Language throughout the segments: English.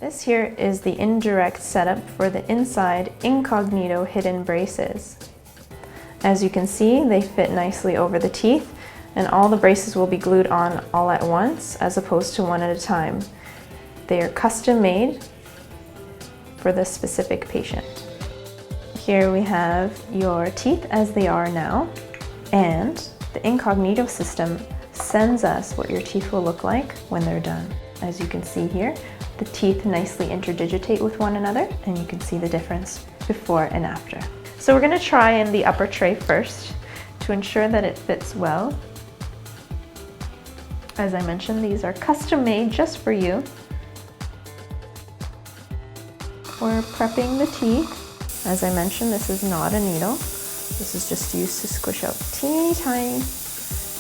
This here is the indirect setup for the inside Incognito Hidden Braces. As you can see, they fit nicely over the teeth, and all the braces will be glued on all at once as opposed to one at a time. They are custom made for this specific patient. Here we have your teeth as they are now, and the Incognito system sends us what your teeth will look like when they're done. As you can see here, the teeth nicely interdigitate with one another, and you can see the difference before and after. So we're going to try in the upper tray first to ensure that it fits well. As I mentioned, these are custom made just for you. We're prepping the teeth. As I mentioned, this is not a needle. This is just used to squish out a teeny tiny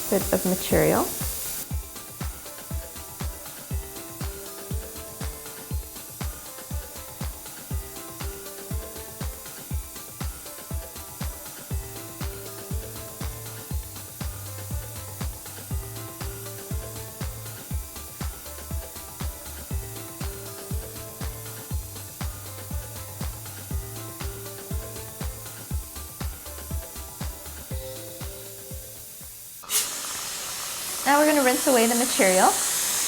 bit of material. Now we're going to rinse away the material.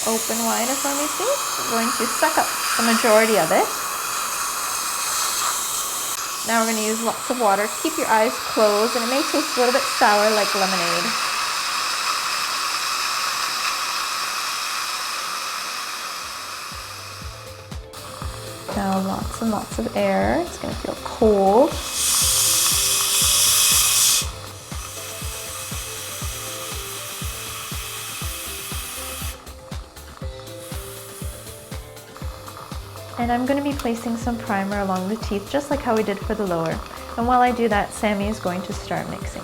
Open wide for me, please. We're going to suck up the majority of it. Now we're going to use lots of water. Keep your eyes closed, and it may taste a little bit sour like lemonade. Now lots and lots of air. It's going to feel cold. And I'm going to be placing some primer along the teeth, just like how we did for the lower. And while I do that, Sammy is going to start mixing.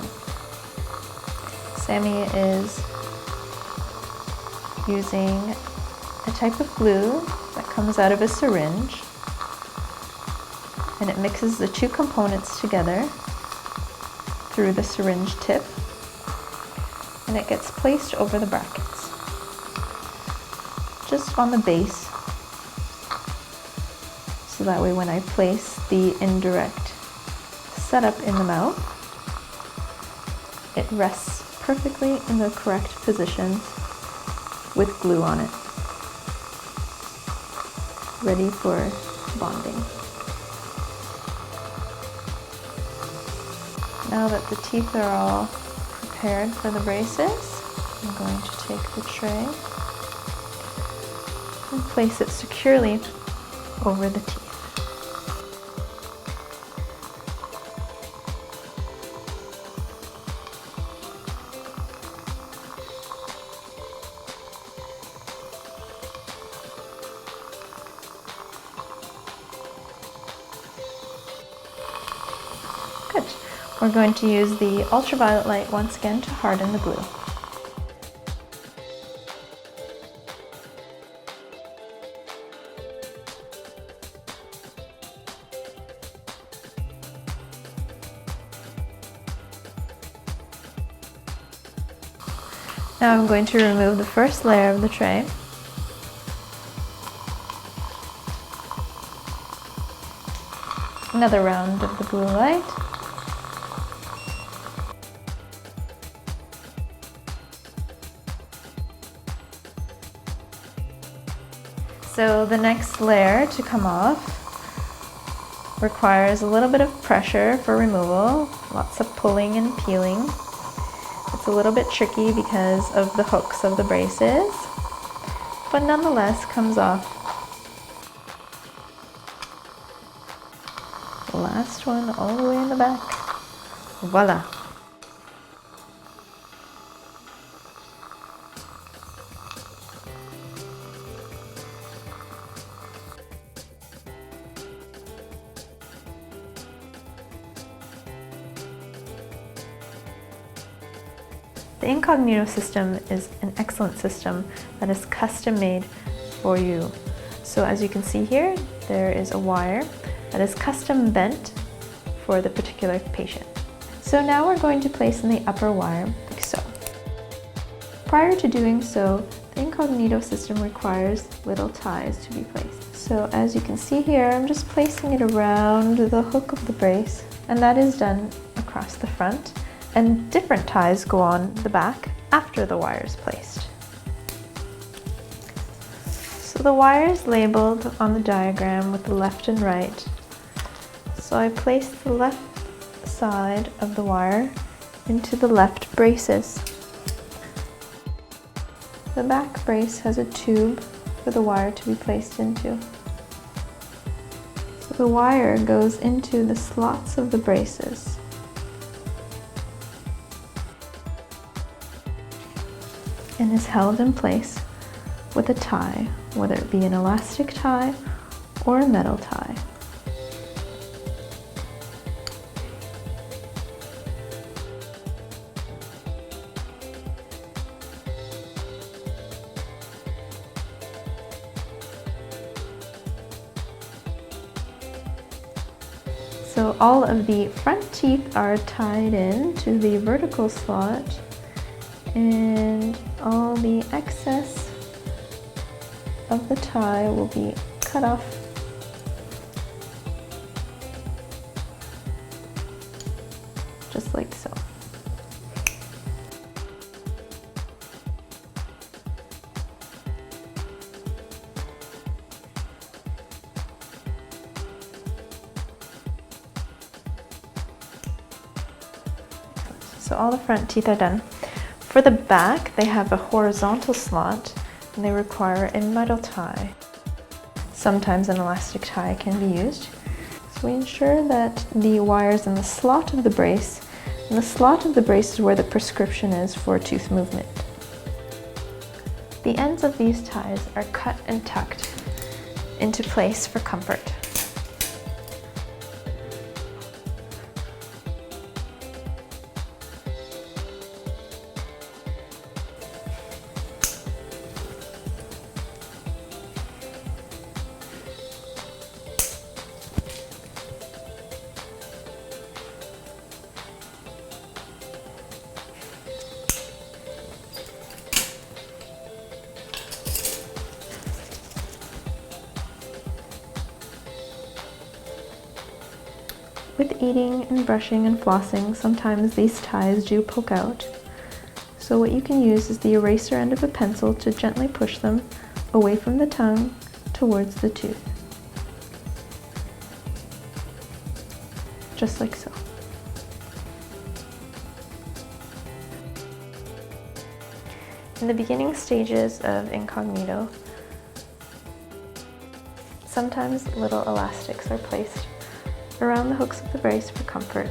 Sammy is using a type of glue that comes out of a syringe, and it mixes the two components together through the syringe tip, and it gets placed over the brackets, just on the base. So that way when I place the indirect setup in the mouth, it rests perfectly in the correct positions with glue on it, ready for bonding. Now that the teeth are all prepared for the braces, I'm going to take the tray and place it securely over the teeth. Good. We're going to use the ultraviolet light once again to harden the glue. Now I'm going to remove the first layer of the tray. Another round of the blue light. So the next layer to come off requires a little bit of pressure for removal, lots of pulling and peeling. It's a little bit tricky because of the hooks of the braces, but nonetheless comes off. The last one all the way in the back. Voila! The Incognito system is an excellent system that is custom made for you. So as you can see here, there is a wire that is custom bent for the particular patient. So now we're going to place in the upper wire like so. Prior to doing so, the Incognito system requires little ties to be placed. So as you can see here, I'm just placing it around the hook of the brace, and that is done across the front, and different ties go on the back after the wire is placed. So the wire is labeled on the diagram with the left and right. So I place the left side of the wire into the left braces. The back brace has a tube for the wire to be placed into. So the wire goes into the slots of the braces. And is held in place with a tie, whether it be an elastic tie or a metal tie. So all of the front teeth are tied in to the vertical slot, and all the excess of the tie will be cut off just like so. So all the front teeth are done. For the back, they have a horizontal slot and they require a metal tie. Sometimes an elastic tie can be used. So we ensure that the wire is in the slot of the brace, and the slot of the brace is where the prescription is for tooth movement. The ends of these ties are cut and tucked into place for comfort. With eating and brushing and flossing, sometimes these ties do poke out. So what you can use is the eraser end of a pencil to gently push them away from the tongue towards the tooth. Just like so. In the beginning stages of Incognito, sometimes little elastics are placed around the hooks of the brace for comfort.